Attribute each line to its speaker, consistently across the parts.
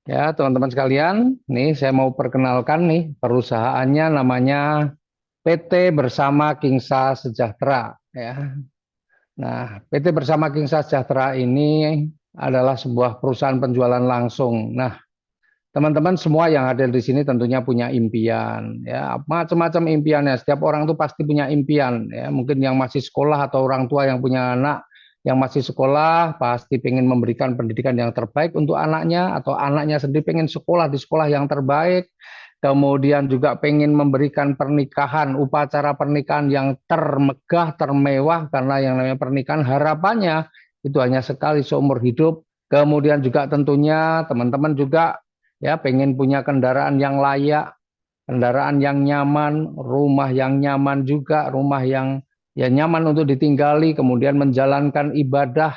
Speaker 1: Ya, teman-teman sekalian, nih saya mau perkenalkan nih perusahaannya namanya PT Bersama Kingsa Sejahtera ya. Nah, PT Bersama Kingsa Sejahtera ini adalah sebuah perusahaan penjualan langsung. Nah, teman-teman semua yang ada di sini tentunya punya impian ya, macam-macam impiannya. Setiap orang tuh pasti punya impian ya. Mungkin yang masih sekolah atau orang tua yang punya anak yang masih sekolah pasti pengen memberikan pendidikan yang terbaik untuk anaknya, atau anaknya sendiri pengen sekolah di sekolah yang terbaik. Kemudian juga pengen memberikan pernikahan, upacara pernikahan yang termegah, termewah, karena yang namanya pernikahan harapannya itu hanya sekali seumur hidup. Kemudian juga tentunya teman-teman juga ya pengen punya kendaraan yang layak, kendaraan yang nyaman, rumah yang nyaman juga, rumah yang ya nyaman untuk ditinggali, kemudian menjalankan ibadah,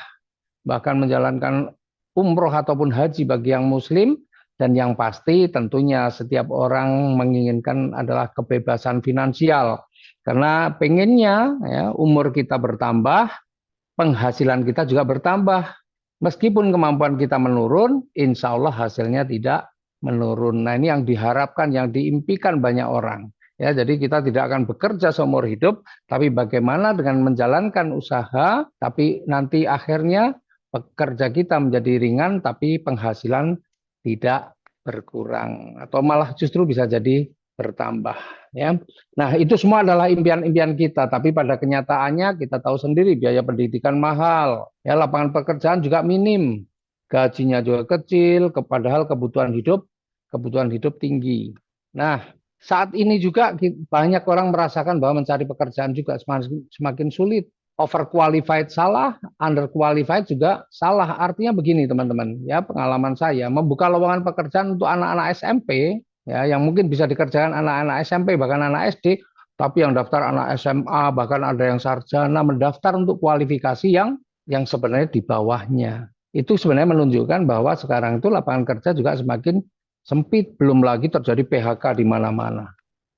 Speaker 1: bahkan menjalankan umroh ataupun haji bagi yang muslim. Dan yang pasti tentunya setiap orang menginginkan adalah kebebasan finansial, karena pengennya ya umur kita bertambah, penghasilan kita juga bertambah. Meskipun kemampuan kita menurun, insya Allah hasilnya tidak menurun. Nah, ini yang diharapkan, yang diimpikan banyak orang. Ya, jadi kita tidak akan bekerja seumur hidup, tapi bagaimana dengan menjalankan usaha, tapi nanti akhirnya pekerja kita menjadi ringan, tapi penghasilan tidak berkurang, atau malah justru bisa jadi bertambah. Ya, nah itu semua adalah impian-impian kita, tapi pada kenyataannya kita tahu sendiri biaya pendidikan mahal, ya lapangan pekerjaan juga minim, gajinya juga kecil, padahal kebutuhan hidup tinggi. Nah, saat ini juga banyak orang merasakan bahwa mencari pekerjaan juga semakin sulit. Overqualified salah, underqualified juga salah. Artinya begini teman-teman, ya pengalaman saya membuka lowongan pekerjaan untuk anak-anak SMP, ya yang mungkin bisa dikerjakan anak-anak SMP bahkan anak SD, tapi yang daftar anak SMA, bahkan ada yang sarjana mendaftar untuk kualifikasi yang sebenarnya di bawahnya. Itu sebenarnya menunjukkan bahwa sekarang itu lapangan kerja juga semakin sempit, belum lagi terjadi PHK di mana-mana.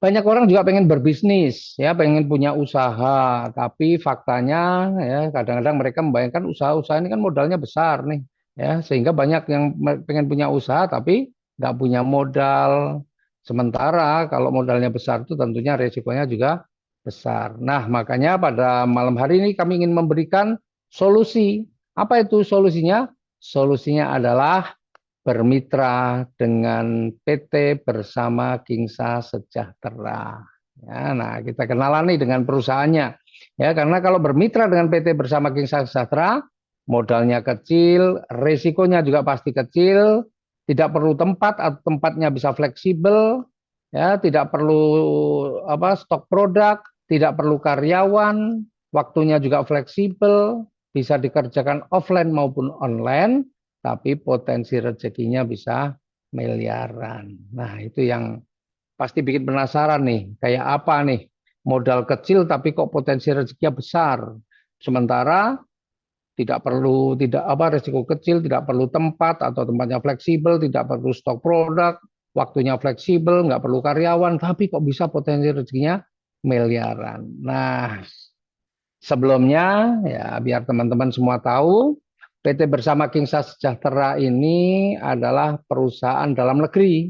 Speaker 1: Banyak orang juga pengen berbisnis, ya pengen punya usaha, tapi faktanya ya kadang-kadang mereka membayangkan usaha-usaha ini kan modalnya besar nih, ya sehingga banyak yang pengen punya usaha tapi nggak punya modal. Sementara kalau modalnya besar itu tentunya resikonya juga besar. Nah, makanya pada malam hari ini kami ingin memberikan solusi. Apa itu solusinya? Solusinya adalah bermitra dengan PT Bersama Kingsa Sejahtera. Ya, nah, kita kenalan nih dengan perusahaannya. Ya, karena kalau bermitra dengan PT Bersama Kingsa Sejahtera, modalnya kecil, risikonya juga pasti kecil, tidak perlu tempat atau tempatnya bisa fleksibel, ya, tidak perlu stok produk, tidak perlu karyawan, waktunya juga fleksibel, bisa dikerjakan offline maupun online, tapi potensi rezekinya bisa miliaran. Nah, itu yang pasti bikin penasaran nih, kayak apa nih? Modal kecil tapi kok potensi rezekinya besar. Sementara tidak resiko kecil, tidak perlu tempat atau tempatnya fleksibel, tidak perlu stok produk, waktunya fleksibel, nggak perlu karyawan, tapi kok bisa potensi rezekinya miliaran. Nah, sebelumnya, ya biar teman-teman semua tahu, PT Bersama Kingsa Sejahtera ini adalah perusahaan dalam negeri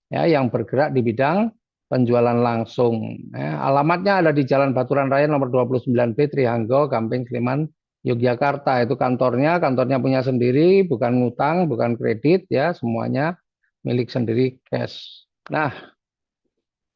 Speaker 1: ya yang bergerak di bidang penjualan langsung. Ya, alamatnya ada di Jalan Baturan Raya nomor 29B Trihanggo, Gamping Sleman, Yogyakarta. Itu kantornya punya sendiri, bukan ngutang, bukan kredit ya, semuanya milik sendiri cash. Nah,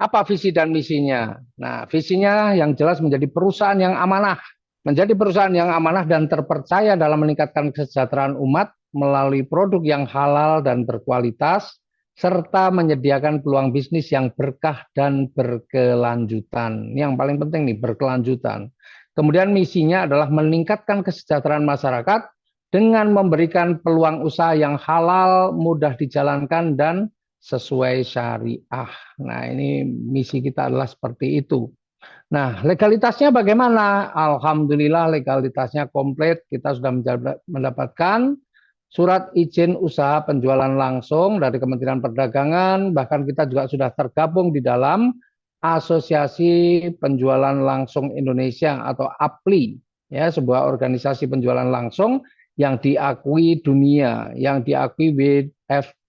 Speaker 1: apa visi dan misinya? Nah, visinya yang jelas menjadi perusahaan yang amanah. Menjadi perusahaan yang amanah dan terpercaya dalam meningkatkan kesejahteraan umat melalui produk yang halal dan berkualitas, serta menyediakan peluang bisnis yang berkah dan berkelanjutan. Ini yang paling penting nih, berkelanjutan. Kemudian misinya adalah meningkatkan kesejahteraan masyarakat dengan memberikan peluang usaha yang halal, mudah dijalankan, dan sesuai syariah. Nah, ini misi kita adalah seperti itu. Nah, legalitasnya bagaimana? Alhamdulillah legalitasnya komplit. Kita sudah mendapatkan surat izin usaha penjualan langsung dari Kementerian Perdagangan. Bahkan kita juga sudah tergabung di dalam Asosiasi Penjualan Langsung Indonesia atau APLI, ya, sebuah organisasi penjualan langsung yang diakui dunia, yang diakui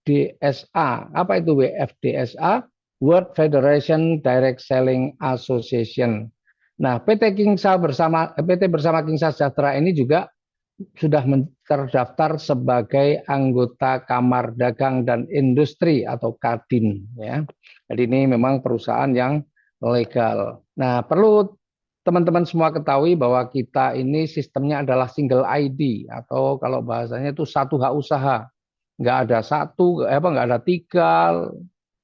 Speaker 1: WFDSA. Apa itu WFDSA? World Federation Direct Selling Association. Nah, PT bersama Kingsa Sejahtera ini juga sudah terdaftar sebagai anggota Kamar Dagang dan Industri atau Kadin, ya. Jadi ini memang perusahaan yang legal. Nah, perlu teman-teman semua ketahui bahwa kita ini sistemnya adalah single ID atau kalau bahasanya itu satu hak usaha. Nggak ada nggak ada 3,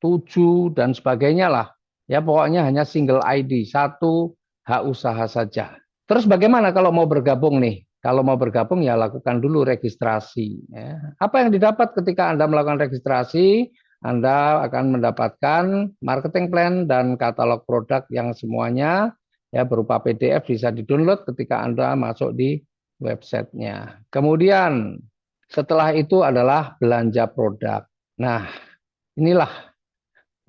Speaker 1: 7 dan sebagainya lah. Ya pokoknya hanya single ID, satu hak usaha saja. Terus bagaimana kalau mau bergabung nih? Kalau mau bergabung ya lakukan dulu registrasi. Ya. Apa yang didapat ketika Anda melakukan registrasi? Anda akan mendapatkan marketing plan dan katalog produk yang semuanya ya berupa PDF bisa di-download ketika Anda masuk di websitenya. Kemudian setelah itu adalah belanja produk. Nah, inilah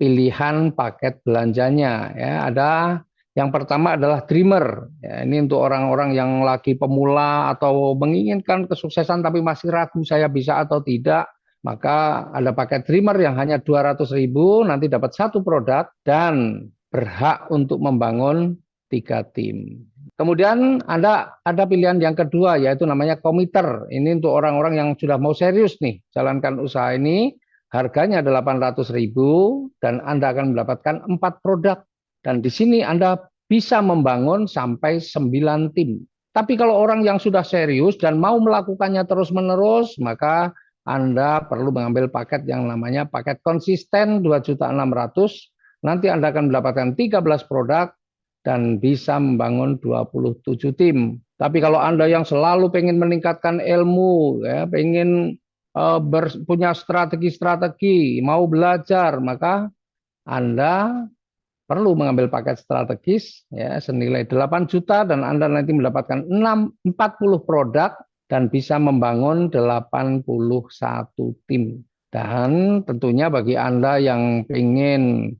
Speaker 1: pilihan paket belanjanya ya. Ada yang pertama adalah dreamer. Ya, ini untuk orang-orang yang lagi pemula atau menginginkan kesuksesan tapi masih ragu saya bisa atau tidak. Maka ada paket dreamer yang hanya 200.000, nanti dapat satu produk dan berhak untuk membangun 3 tim. Kemudian ada pilihan yang kedua yaitu namanya komiter. Ini untuk orang-orang yang sudah mau serius nih jalankan usaha ini. Harganya 800.000 dan Anda akan mendapatkan 4 produk. Dan di sini Anda bisa membangun sampai 9 tim. Tapi kalau orang yang sudah serius dan mau melakukannya terus-menerus, maka Anda perlu mengambil paket yang namanya paket konsisten 2.600.000. Nanti Anda akan mendapatkan 13 produk dan bisa membangun 27 tim. Tapi kalau Anda yang selalu pengen meningkatkan ilmu, ya, pengen punya strategi-strategi, mau belajar, maka Anda perlu mengambil paket strategis ya senilai 8 juta dan Anda nanti mendapatkan 40 produk dan bisa membangun 81 tim. Dan tentunya bagi Anda yang ingin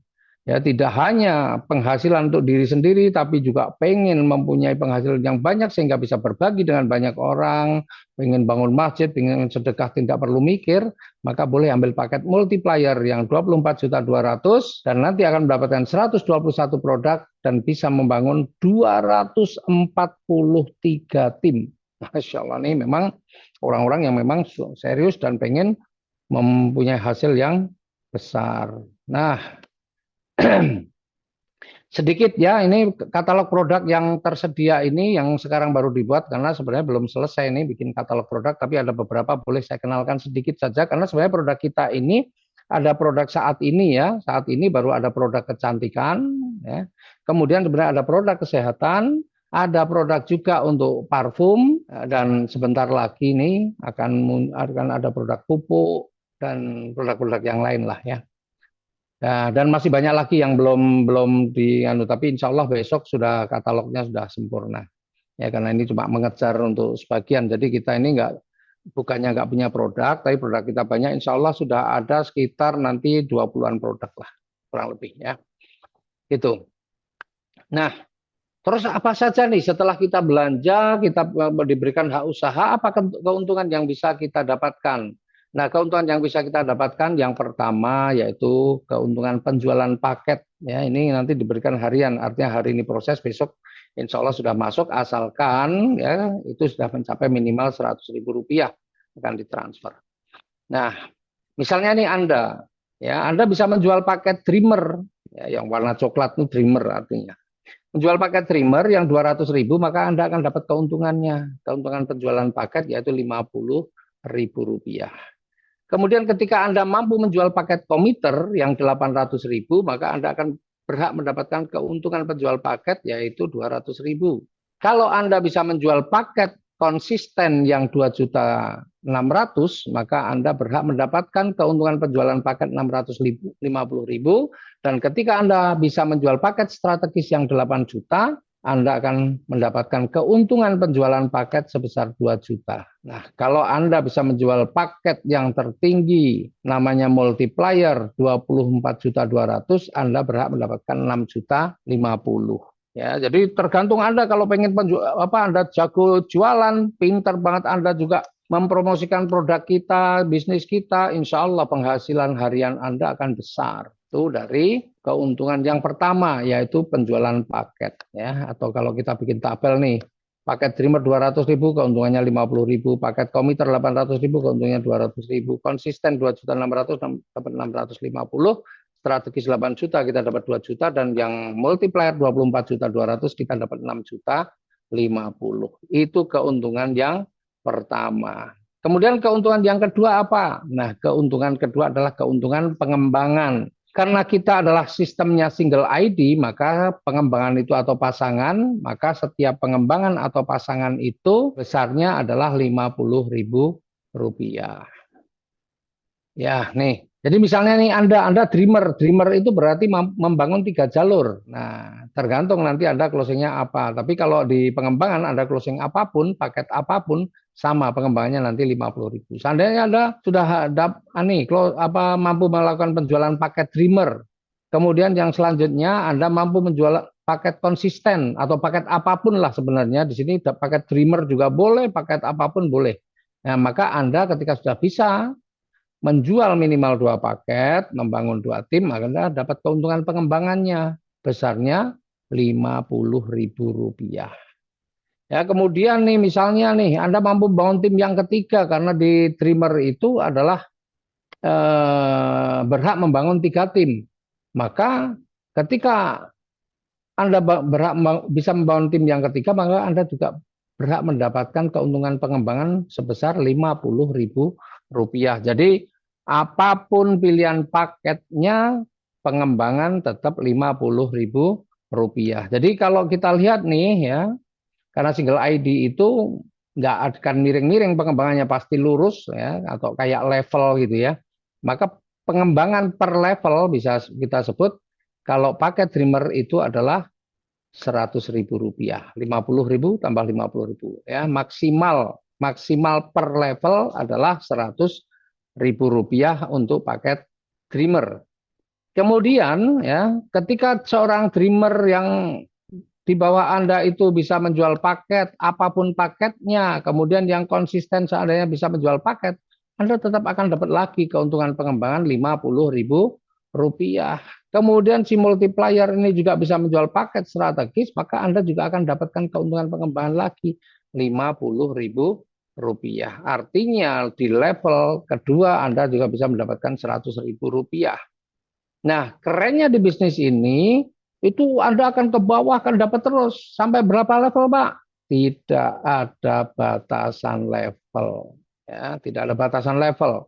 Speaker 1: ya tidak hanya penghasilan untuk diri sendiri tapi juga pengen mempunyai penghasilan yang banyak sehingga bisa berbagi dengan banyak orang, pengen bangun masjid, pengen sedekah tidak perlu mikir, maka boleh ambil paket multiplier yang 24.200.000 dan nanti akan mendapatkan 121 produk dan bisa membangun 243 tim. Masya Allah, ini memang orang-orang yang memang serius dan pengen mempunyai hasil yang besar. Nah, sedikit ya, ini katalog produk yang tersedia ini yang sekarang baru dibuat karena sebenarnya belum selesai ini bikin katalog produk, tapi ada beberapa boleh saya kenalkan sedikit saja karena sebenarnya produk kita ini ada produk saat ini ya, saat ini baru ada produk kecantikan ya. Kemudian sebenarnya ada produk kesehatan, ada produk juga untuk parfum dan sebentar lagi nih akan ada produk pupuk dan produk-produk yang lain lah ya. Nah, dan masih banyak lagi yang belum tapi insya Allah besok sudah katalognya sudah sempurna. Ya karena ini cuma mengejar untuk sebagian. Jadi kita ini bukannya nggak punya produk, tapi produk kita banyak. Insya Allah sudah ada sekitar nanti 20-an produk lah kurang lebih ya. Gitu. Nah, terus apa saja nih setelah kita belanja, kita diberikan hak usaha, apa keuntungan yang bisa kita dapatkan? Nah, keuntungan yang bisa kita dapatkan yang pertama yaitu keuntungan penjualan paket. Ya, ini nanti diberikan harian, artinya hari ini proses, besok insya Allah sudah masuk, asalkan ya itu sudah mencapai minimal Rp100.000 akan ditransfer. Nah, misalnya nih Anda bisa menjual paket dreamer, ya, yang warna coklat itu dreamer artinya. Menjual paket dreamer yang 200.000 maka Anda akan dapat keuntungannya. Keuntungan penjualan paket yaitu Rp50.000. Kemudian ketika Anda mampu menjual paket komiter yang 800.000 maka Anda akan berhak mendapatkan keuntungan penjual paket yaitu 200.000. Kalau Anda bisa menjual paket konsisten yang 2.600.000 maka Anda berhak mendapatkan keuntungan penjualan paket 650.000 dan ketika Anda bisa menjual paket strategis yang 8 juta Anda akan mendapatkan keuntungan penjualan paket sebesar 2 juta. Nah, kalau Anda bisa menjual paket yang tertinggi namanya multiplier 24.200.000 Anda berhak mendapatkan 6.050.000. Ya, jadi tergantung Anda kalau pengen Anda jago jualan, pintar banget Anda juga mempromosikan produk kita, bisnis kita, insya Allah penghasilan harian Anda akan besar. Itu dari keuntungan yang pertama, yaitu penjualan paket. Ya. Atau kalau kita bikin tabel nih, paket dreamer 200.000, keuntungannya 50.000, paket komiter 800.000, keuntungannya 200.000, konsisten 2.600.000 dapat 650, strategis 8 juta kita dapat 2 juta, dan yang multiplier 24.200.000 kita dapat 6.050. Itu keuntungan yang pertama. Kemudian keuntungan yang kedua apa? Nah, keuntungan kedua adalah keuntungan pengembangan. Karena kita adalah sistemnya single ID, maka pengembangan itu atau pasangan, maka setiap pengembangan atau pasangan itu besarnya adalah Rp50.000. Ya, nih. Jadi misalnya nih Anda dreamer itu berarti membangun 3 jalur. Nah, tergantung nanti Anda closingnya apa. Tapi kalau di pengembangan Anda closing apapun, paket apapun, sama pengembangannya nanti 50.000. Seandainya Anda sudah mampu melakukan penjualan paket dreamer, kemudian yang selanjutnya Anda mampu menjual paket konsisten atau paket apapun lah sebenarnya. Di sini paket dreamer juga boleh, paket apapun boleh. Nah, maka Anda ketika sudah bisa menjual minimal 2 paket, membangun 2 tim, Anda dapat keuntungan pengembangannya besarnya Rp50.000. Ya, kemudian nih misalnya nih Anda mampu membangun tim yang ketiga karena di dreamer itu adalah berhak membangun 3 tim. Maka ketika Anda bisa membangun tim yang ketiga, maka Anda juga berhak mendapatkan keuntungan pengembangan sebesar Rp50.000. Jadi apapun pilihan paketnya, pengembangan tetap Rp50.000. Jadi kalau kita lihat nih ya, karena single ID itu nggak akan miring-miring pengembangannya, pasti lurus ya, atau kayak level gitu ya. Maka pengembangan per level bisa kita sebut kalau paket dreamer itu adalah Rp100.000, 50.000 tambah 50.000 ya, maksimal per level adalah Rp100.000 untuk paket dreamer. Kemudian ya, ketika seorang dreamer yang di bawah Anda itu bisa menjual paket apapun paketnya, kemudian yang konsisten seandainya bisa menjual paket, Anda tetap akan dapat lagi keuntungan pengembangan Rp50.000. Kemudian si multiplier ini juga bisa menjual paket strategis, maka Anda juga akan dapatkan keuntungan pengembangan lagi Rp50.000. Artinya di level kedua Anda juga bisa mendapatkan Rp100.000. Nah, kerennya di bisnis ini, itu Anda akan ke bawah, akan dapat terus. Sampai berapa level, Pak? Tidak ada batasan level. Ya, tidak ada batasan level.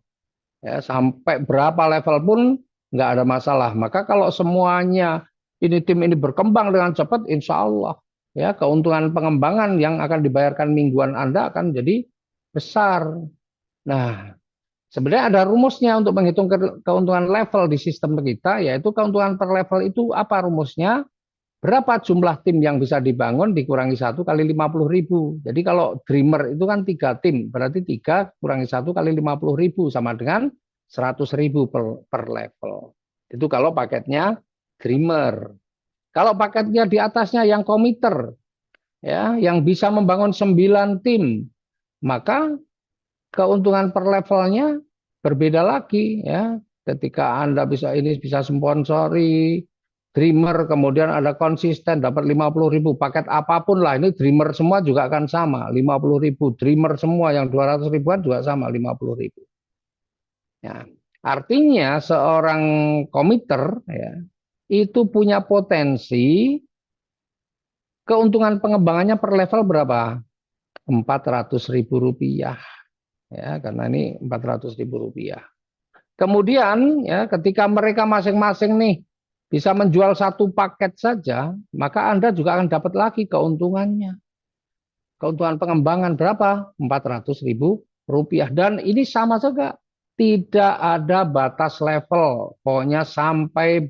Speaker 1: Ya, sampai berapa level pun nggak ada masalah. Maka kalau semuanya tim ini berkembang dengan cepat, insya Allah ya keuntungan pengembangan yang akan dibayarkan mingguan Anda akan jadi besar. Nah, sebenarnya ada rumusnya untuk menghitung keuntungan level di sistem kita, yaitu keuntungan per level itu apa rumusnya? Berapa jumlah tim yang bisa dibangun dikurangi 1 kali 50.000. Jadi kalau dreamer itu kan 3 tim, berarti 3 kurangi 1 kali 50.000 sama dengan 100.000 per level. Itu kalau paketnya dreamer. Kalau paketnya di atasnya yang komiter, ya, yang bisa membangun 9 tim, maka keuntungan per levelnya berbeda lagi ya. Ketika Anda bisa sponsori dreamer, kemudian ada konsisten dapat 50.000 paket apapun lah, ini dreamer semua juga akan sama 50.000, dreamer semua yang 200 ribuan juga sama 50.000. Ya, artinya seorang komiter ya itu punya potensi keuntungan pengembangannya per level berapa? Rp400.000 ya, karena ini Rp400.000. Kemudian ya ketika mereka masing-masing nih bisa menjual 1 paket saja, maka Anda juga akan dapat lagi keuntungannya. Keuntungan pengembangan berapa? Rp400.000. Dan ini sama juga, tidak ada batas level. Pokoknya sampai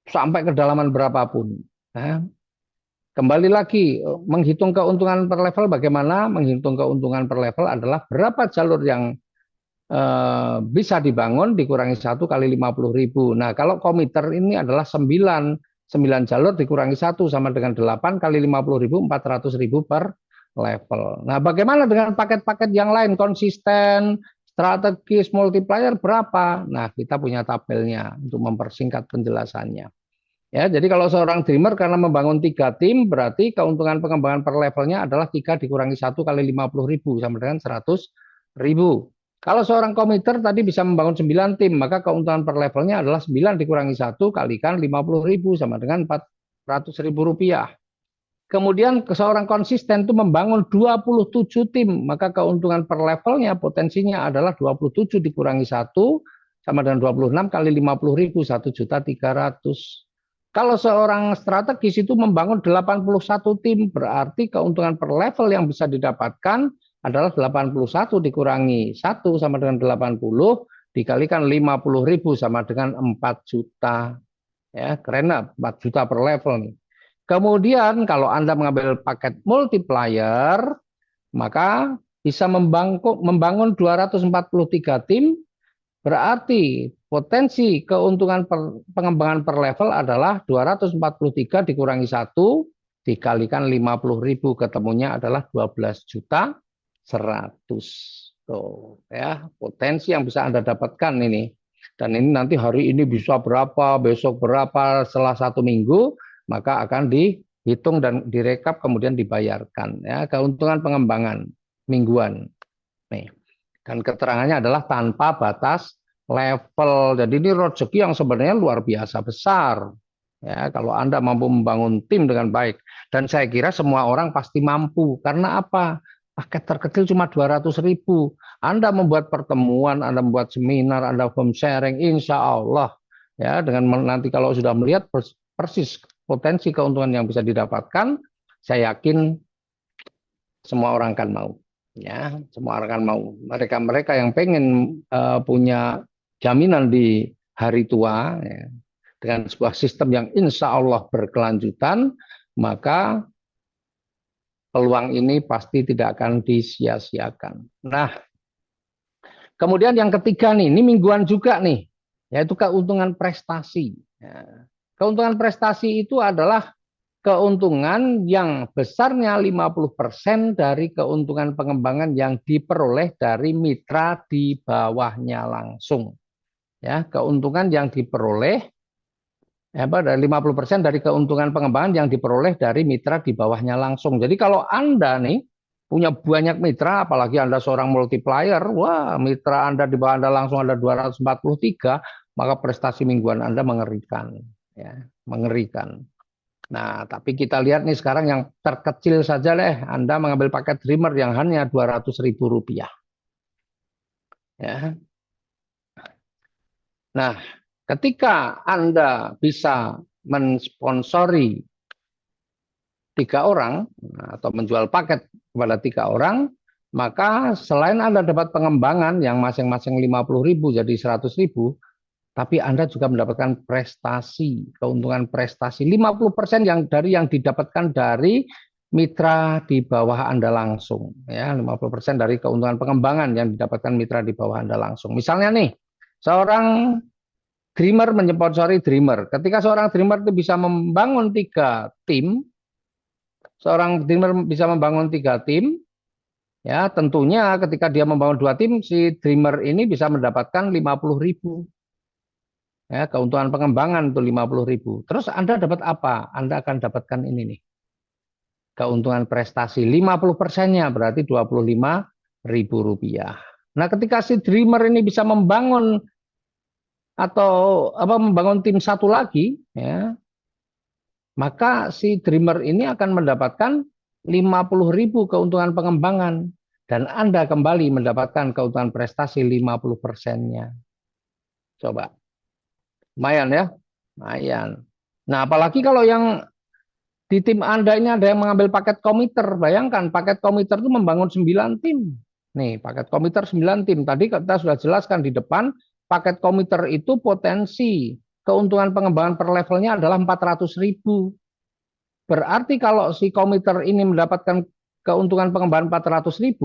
Speaker 1: sampai kedalaman berapapun. Nah, kembali lagi, menghitung keuntungan per level bagaimana? Menghitung keuntungan per level adalah berapa jalur yang bisa dibangun dikurangi 1 kali 50.000. Nah, kalau komiter ini adalah 9 jalur dikurangi 1 sama dengan 8 kali 50.000, 400.000 per level. Nah, bagaimana dengan paket-paket yang lain? Konsisten, strategis, multiplier berapa? Nah, kita punya tabelnya untuk mempersingkat penjelasannya. Ya, jadi kalau seorang dreamer karena membangun 3 tim, berarti keuntungan pengembangan per levelnya adalah 3 dikurangi 1 kali 50.000 sama dengan 100.000. Kalau seorang komiter tadi bisa membangun 9 tim, maka keuntungan per levelnya adalah 9 dikurangi 1 kalikan 50.000 sama dengan 400.000 rupiah. Kemudian seorang konsisten itu membangun 27 tim, maka keuntungan per levelnya potensinya adalah 27 dikurangi 1 sama dengan 26 kali 50.000, 1.300.000. Kalau seorang strategis itu membangun 81 tim, berarti keuntungan per level yang bisa didapatkan adalah 81 dikurangi 1 sama dengan 80, dikalikan 50.000 sama dengan 4 juta. Ya, keren 4 juta per level nih. Kemudian kalau Anda mengambil paket multiplier, maka bisa membangun 243 tim, berarti potensi keuntungan pengembangan per level adalah 243 dikurangi 1 dikalikan 50.000, ketemunya adalah 12.100.000. Tuh, ya, potensi yang bisa Anda dapatkan ini. Dan ini nanti hari ini bisa berapa, besok berapa, setelah 1 minggu, maka akan dihitung dan direkap kemudian dibayarkan. Ya, keuntungan pengembangan mingguan. Nih. Dan keterangannya adalah tanpa batas level. Jadi ini rezeki yang sebenarnya luar biasa besar. Ya, kalau Anda mampu membangun tim dengan baik. Dan saya kira semua orang pasti mampu. Karena apa? Paket terkecil cuma 200.000. Anda membuat pertemuan, Anda membuat seminar, Anda home sharing, insya Allah. Ya, dengan nanti kalau sudah melihat persis potensi keuntungan yang bisa didapatkan, saya yakin semua orang akan mau. Ya, semua orang akan mau. Mereka yang pengen punya jaminan di hari tua, ya, dengan sebuah sistem yang insya Allah berkelanjutan, maka peluang ini pasti tidak akan disia-siakan. Nah, kemudian yang ketiga nih, ini mingguan juga nih, yaitu keuntungan prestasi. Ya, keuntungan prestasi itu adalah keuntungan yang besarnya 50% dari keuntungan pengembangan yang diperoleh dari mitra di bawahnya langsung. Ya, keuntungan yang diperoleh dari 50% dari keuntungan pengembangan yang diperoleh dari mitra di bawahnya langsung. Jadi kalau Anda nih punya banyak mitra, apalagi Anda seorang multiplier, wah, mitra Anda di bawah Anda langsung ada 243, maka prestasi mingguan Anda mengerikan, ya, mengerikan. Nah, tapi kita lihat nih sekarang yang terkecil saja deh, Anda mengambil paket Dreamer yang hanya 200.000 rupiah. Ya. Nah, ketika Anda bisa mensponsori 3 orang atau menjual paket kepada 3 orang, maka selain Anda dapat pengembangan yang masing-masing 50.000 jadi 100.000, tapi Anda juga mendapatkan prestasi, keuntungan prestasi 50% yang didapatkan dari mitra di bawah Anda langsung, ya, 50% dari keuntungan pengembangan yang didapatkan mitra di bawah Anda langsung. Misalnya nih, seorang dreamer menyponsori dreamer. Ketika seorang dreamer itu bisa membangun 3 tim, seorang dreamer bisa membangun 3 tim, ya, tentunya ketika dia membangun 2 tim, si dreamer ini bisa mendapatkan 50.000. Ya, keuntungan pengembangan itu 50.000. Terus Anda dapat apa? Anda akan dapatkan ini nih. Keuntungan prestasi 50%-nya berarti 25.000 rupiah. Nah, ketika si dreamer ini bisa membangun atau membangun tim satu lagi, ya, maka si dreamer ini akan mendapatkan 50.000 keuntungan pengembangan dan Anda kembali mendapatkan keuntungan prestasi 50%-nya. Coba. Lumayan ya, lumayan. Nah, apalagi kalau yang di tim Anda ini ada yang mengambil paket komiter. Bayangkan, paket komiter itu membangun 9 tim. Nih, paket komiter 9 tim. Tadi kita sudah jelaskan di depan, paket komiter itu potensi keuntungan pengembangan per levelnya adalah 400.000. Berarti kalau si komiter ini mendapatkan keuntungan pengembangan 400.000,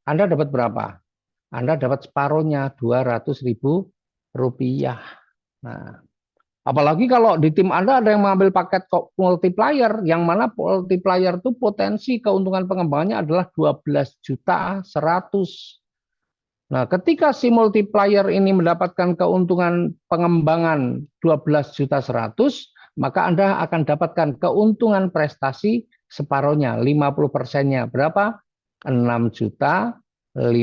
Speaker 1: Anda dapat berapa? Anda dapat separuhnya, 200.000 rupiah. Nah, Apalagi kalau di tim Anda ada yang mengambil paket multiplier, yang mana multiplier itu potensi keuntungan pengembangannya adalah 12 juta 100. Nah, ketika si multiplier ini mendapatkan keuntungan pengembangan 12 juta 100, maka Anda akan dapatkan keuntungan prestasi separohnya, 50%-nya. Berapa? 6 juta 50.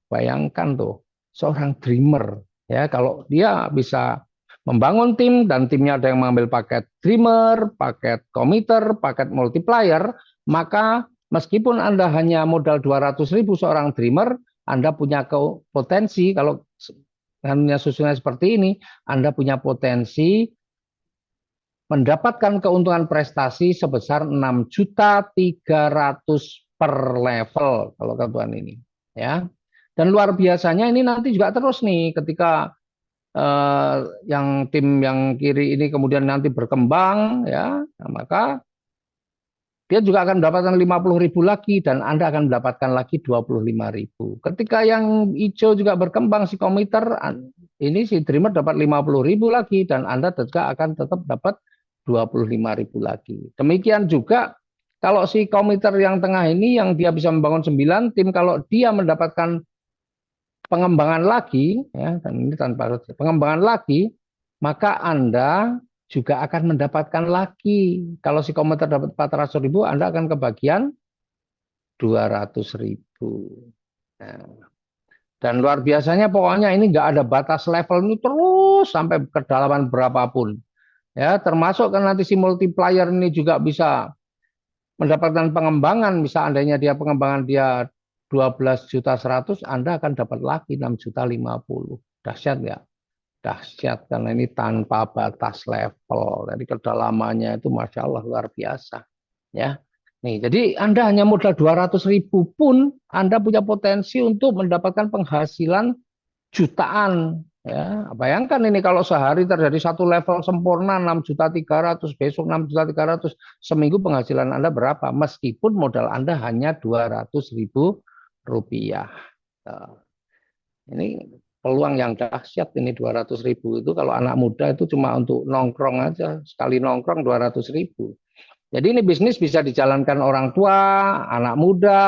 Speaker 1: Bayangkan tuh, seorang dreamer. Ya, kalau dia bisa membangun tim dan timnya ada yang mengambil paket dreamer, paket committer, paket multiplier, maka meskipun Anda hanya modal 200.000 seorang dreamer, Anda punya potensi kalau hanya susunnya seperti ini, Anda punya potensi mendapatkan keuntungan prestasi sebesar 6.300.000 per level kalau kebutuhan ini, ya. Dan luar biasanya ini nanti juga terus nih ketika yang tim yang kiri ini kemudian nanti berkembang, ya, nah, maka dia juga akan mendapatkan 50.000 lagi dan Anda akan mendapatkan lagi 25.000. Ketika yang hijau juga berkembang si komiter, ini si dreamer dapat 50.000 lagi dan Anda juga akan tetap dapat 25.000 lagi. Demikian juga kalau si komiter yang tengah ini yang dia bisa membangun 9 tim, kalau dia mendapatkan pengembangan lagi, ya, dan ini tanpa pengembangan lagi, maka Anda juga akan mendapatkan lagi. Kalau si komputer dapat 400.000, Anda akan kebagian 200.000. Nah, dan luar biasanya pokoknya ini nggak ada batas level ini terus sampai kedalaman berapapun. Ya, termasuk kan nanti si multiplier ini juga bisa mendapatkan pengembangan, misal andainya dia pengembangan dia 12 juta 100, Anda akan dapat lagi 6 juta 50. Dahsyat ya? Dahsyat karena ini tanpa batas level. Jadi kedalamannya itu Masya Allah luar biasa. Ya. Nih, jadi Anda hanya modal 200.000 pun Anda punya potensi untuk mendapatkan penghasilan jutaan. Ya, bayangkan ini kalau sehari terjadi satu level sempurna 6.300.000, besok 6.300.000, seminggu penghasilan Anda berapa? Meskipun modal Anda hanya 200.000 rupiah. Nah, ini peluang yang dahsyat ini 200.000 itu kalau anak muda itu cuma untuk nongkrong aja, sekali nongkrong 200.000. Jadi ini bisnis bisa dijalankan orang tua, anak muda,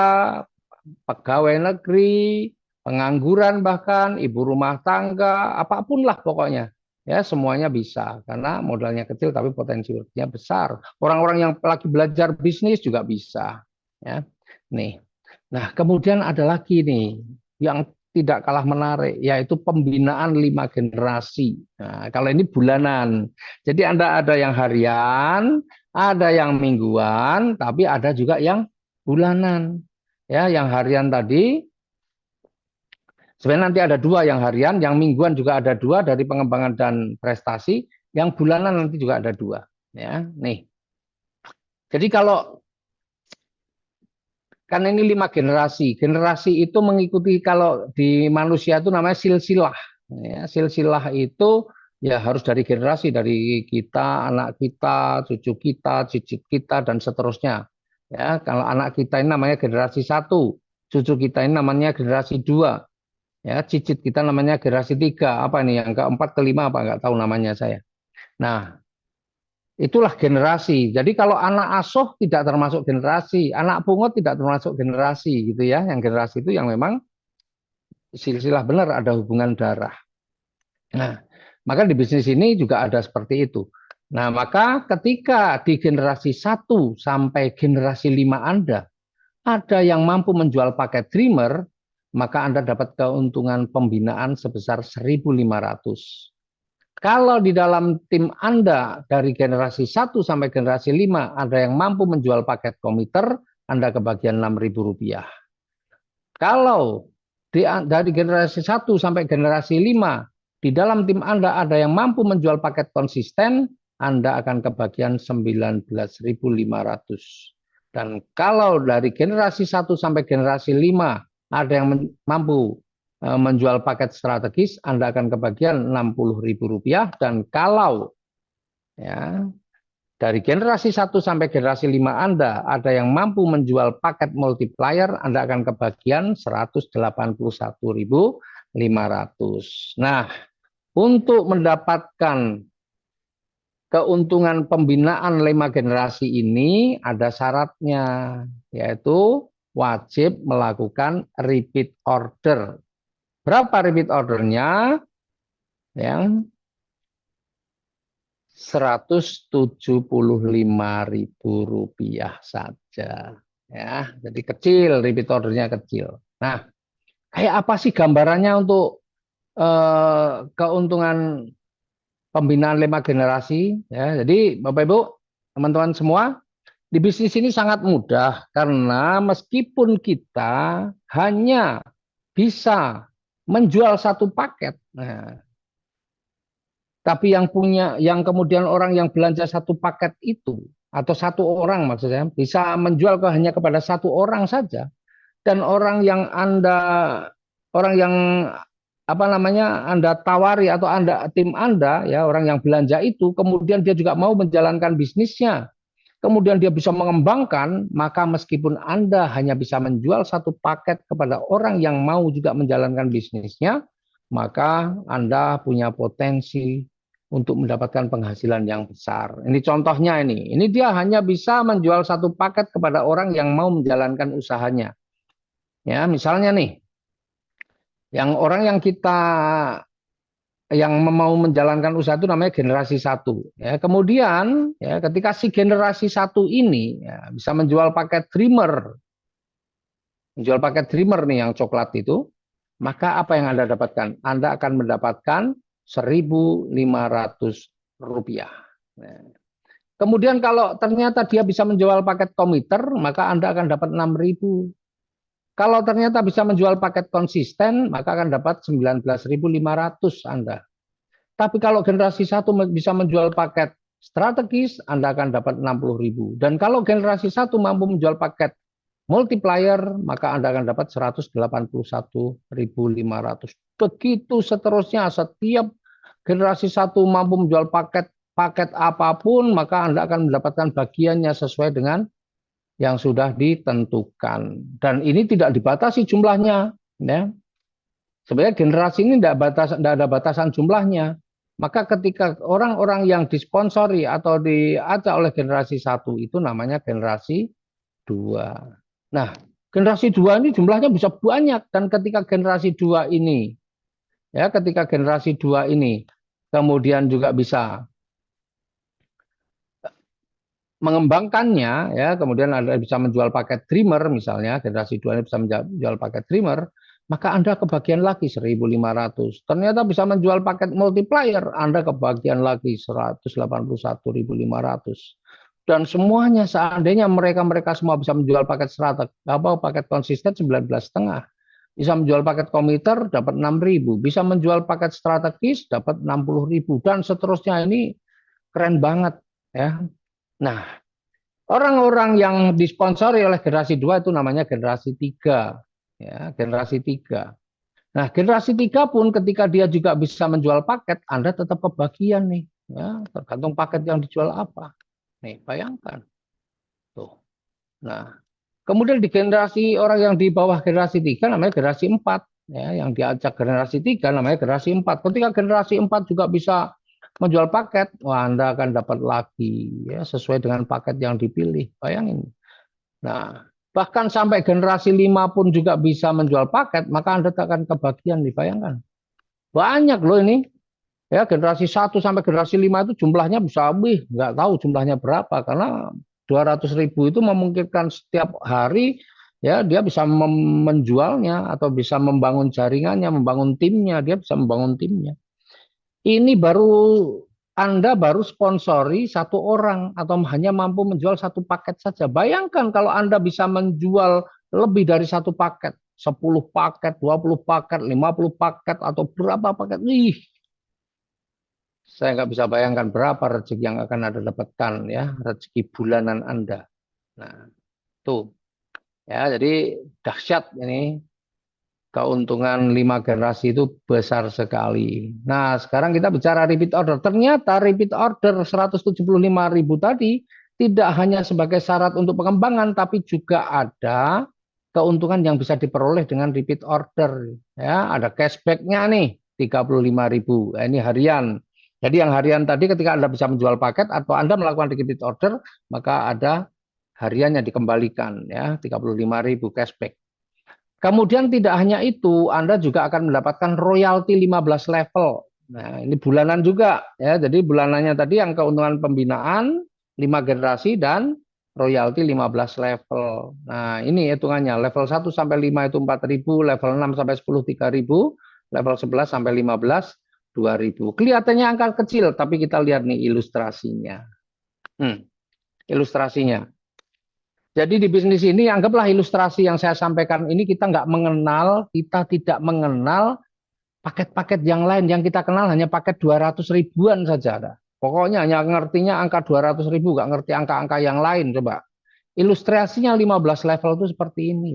Speaker 1: pegawai negeri, pengangguran bahkan, ibu rumah tangga, apapun lah pokoknya. Ya, semuanya bisa karena modalnya kecil tapi potensinya besar. Orang-orang yang lagi belajar bisnis juga bisa, ya. Nih. Nah, kemudian ada lagi nih yang tidak kalah menarik yaitu pembinaan 5 generasi. Nah, kalau ini bulanan. Jadi Anda ada yang harian, ada yang mingguan, tapi ada juga yang bulanan. Ya, yang harian tadi sebenarnya nanti ada 2 yang harian, yang mingguan juga ada 2 dari pengembangan dan prestasi, yang bulanan nanti juga ada 2. Ya, nih. Jadi kalau kan ini 5 generasi, generasi itu mengikuti kalau di manusia itu namanya silsilah. Ya, silsilah itu ya harus dari generasi, dari kita, anak kita, cucu kita, cicit kita dan seterusnya. Ya, kalau anak kita ini namanya generasi 1, cucu kita ini namanya generasi 2. Ya, cicit kita namanya generasi 3. Apa ini yang keempat, kelima apa nggak tahu namanya saya. Nah, itulah generasi. Jadi kalau anak asuh tidak termasuk generasi, anak pungut tidak termasuk generasi gitu ya. Yang generasi itu yang memang silsilah benar ada hubungan darah. Nah, maka di bisnis ini juga ada seperti itu. Nah, maka ketika di generasi 1 sampai generasi 5 Anda ada yang mampu menjual paket dreamer, maka Anda dapat keuntungan pembinaan sebesar 1.500. Kalau di dalam tim Anda dari generasi 1 sampai generasi 5 ada yang mampu menjual paket komiter, Anda kebagian 6.000 rupiah. Kalau dari generasi 1 sampai generasi 5 di dalam tim Anda ada yang mampu menjual paket konsisten, Anda akan kebagian 19.500. Dan kalau dari generasi 1 sampai generasi 5 ada yang mampu menjual paket strategis, Anda akan kebagian 60.000 rupiah. Dan kalau ya dari generasi 1 sampai generasi 5 Anda ada yang mampu menjual paket multiplier, Anda akan kebagian 181.500. Nah, untuk mendapatkan keuntungan pembinaan 5 generasi ini ada syaratnya, yaitu wajib melakukan repeat order. Berapa repeat ordernya? Yang Rp175.000 saja. Ya, jadi kecil, repeat ordernya kecil. Nah, kayak apa sih gambarannya untuk keuntungan pembinaan 5 generasi? Ya, jadi Bapak Ibu, teman-teman semua, di bisnis ini sangat mudah karena meskipun kita hanya bisa menjual satu paket, nah, tapi yang kemudian orang yang belanja satu paket itu atau satu orang maksudnya bisa menjual hanya kepada satu orang saja, dan orang yang apa namanya Anda tawari atau tim Anda ya orang yang belanja itu kemudian dia juga mau menjalankan bisnisnya, kemudian dia bisa mengembangkan, maka meskipun Anda hanya bisa menjual satu paket kepada orang yang mau juga menjalankan bisnisnya, maka Anda punya potensi untuk mendapatkan penghasilan yang besar. Ini contohnya ini. Ini dia hanya bisa menjual satu paket kepada orang yang mau menjalankan usahanya. Ya, misalnya nih, yang mau menjalankan usaha itu namanya generasi satu. Ya, kemudian ya, ketika si generasi satu ini ya, bisa menjual paket dreamer nih yang coklat itu, maka apa yang Anda dapatkan? Anda akan mendapatkan Rp1.500. Nah, kemudian kalau ternyata dia bisa menjual paket komiter, maka Anda akan dapat 6.000. Kalau ternyata bisa menjual paket konsisten, maka akan dapat 19.500 Anda. Tapi kalau generasi satu bisa menjual paket strategis, Anda akan dapat 60.000. Dan kalau generasi satu mampu menjual paket multiplier, maka Anda akan dapat 181.500. Begitu seterusnya, setiap generasi satu mampu menjual paket apapun, maka Anda akan mendapatkan bagiannya sesuai dengan yang sudah ditentukan. Dan ini tidak dibatasi jumlahnya. Ya. Sebenarnya generasi ini tidak ada batasan jumlahnya. Maka ketika orang-orang yang disponsori atau diajak oleh generasi satu itu namanya generasi dua. Nah, generasi dua ini jumlahnya bisa banyak, dan ketika generasi dua ini kemudian juga bisa mengembangkannya, ya kemudian Anda bisa menjual paket dreamer misalnya, generasi dua ini bisa menjual paket dreamer, maka Anda kebagian lagi 1.500. Ternyata bisa menjual paket multiplier, Anda kebagian lagi 181.500. Dan semuanya seandainya mereka semua bisa menjual paket paket konsisten 19,5, bisa menjual paket komiter dapat 6.000, bisa menjual paket strategis dapat 60.000, dan seterusnya. Ini keren banget ya. Nah, orang-orang yang disponsori oleh generasi 2 itu namanya generasi 3. Ya, generasi 3. Nah, generasi 3 pun ketika dia juga bisa menjual paket, Anda tetap kebagian nih. Ya, tergantung paket yang dijual apa. Nih, bayangkan. Tuh. Nah, kemudian di generasi orang yang di bawah generasi 3 namanya generasi 4. Ya, yang diajak generasi 3 namanya generasi 4. Ketika generasi 4 juga bisa menjual paket, wah Anda akan dapat lagi ya sesuai dengan paket yang dipilih. Bayangin. Nah, bahkan sampai generasi 5 pun juga bisa menjual paket, maka Anda akan kebagian, dibayangkan. Banyak loh ini. Ya, generasi 1 sampai generasi 5 itu jumlahnya bisa nggak tahu jumlahnya berapa, karena 200.000 itu memungkinkan setiap hari ya dia bisa menjualnya atau bisa membangun jaringannya, membangun timnya, dia bisa membangun timnya. Ini Anda baru sponsori satu orang atau hanya mampu menjual satu paket saja. Bayangkan kalau Anda bisa menjual lebih dari satu paket, 10 paket, 20 paket, 50 paket, atau berapa paket. Saya nggak bisa bayangkan berapa rezeki yang akan Anda dapatkan ya, rezeki bulanan Anda. Nah, tuh. Ya, jadi dahsyat ini. Keuntungan 5 generasi itu besar sekali. Nah, sekarang kita bicara repeat order. Ternyata repeat order 175.000 tadi tidak hanya sebagai syarat untuk pengembangan, tapi juga ada keuntungan yang bisa diperoleh dengan repeat order. Ya, ada cashback-nya nih, 35.000. Ini harian. Jadi yang harian tadi ketika Anda bisa menjual paket atau Anda melakukan repeat order, maka ada hariannya dikembalikan ya, 35.000 cashback. Kemudian tidak hanya itu, Anda juga akan mendapatkan royalti 15 level. Nah, ini bulanan juga ya. Jadi bulanannya tadi yang keuntungan pembinaan 5 generasi dan royalti 15 level. Nah, ini hitungannya. Level 1 sampai 5 itu 4.000, level 6 sampai 10 3.000, level 11 sampai 15 2.000. Kelihatannya angka kecil, tapi kita lihat nih ilustrasinya. Ilustrasinya. Jadi di bisnis ini anggaplah ilustrasi yang saya sampaikan ini kita nggak mengenal, kita tidak mengenal paket-paket yang lain. Yang kita kenal hanya paket 200 ribuan saja. Ada. Pokoknya hanya ngertinya angka 200 ribu, nggak ngerti angka-angka yang lain. Coba. Ilustrasinya 15 level itu seperti ini.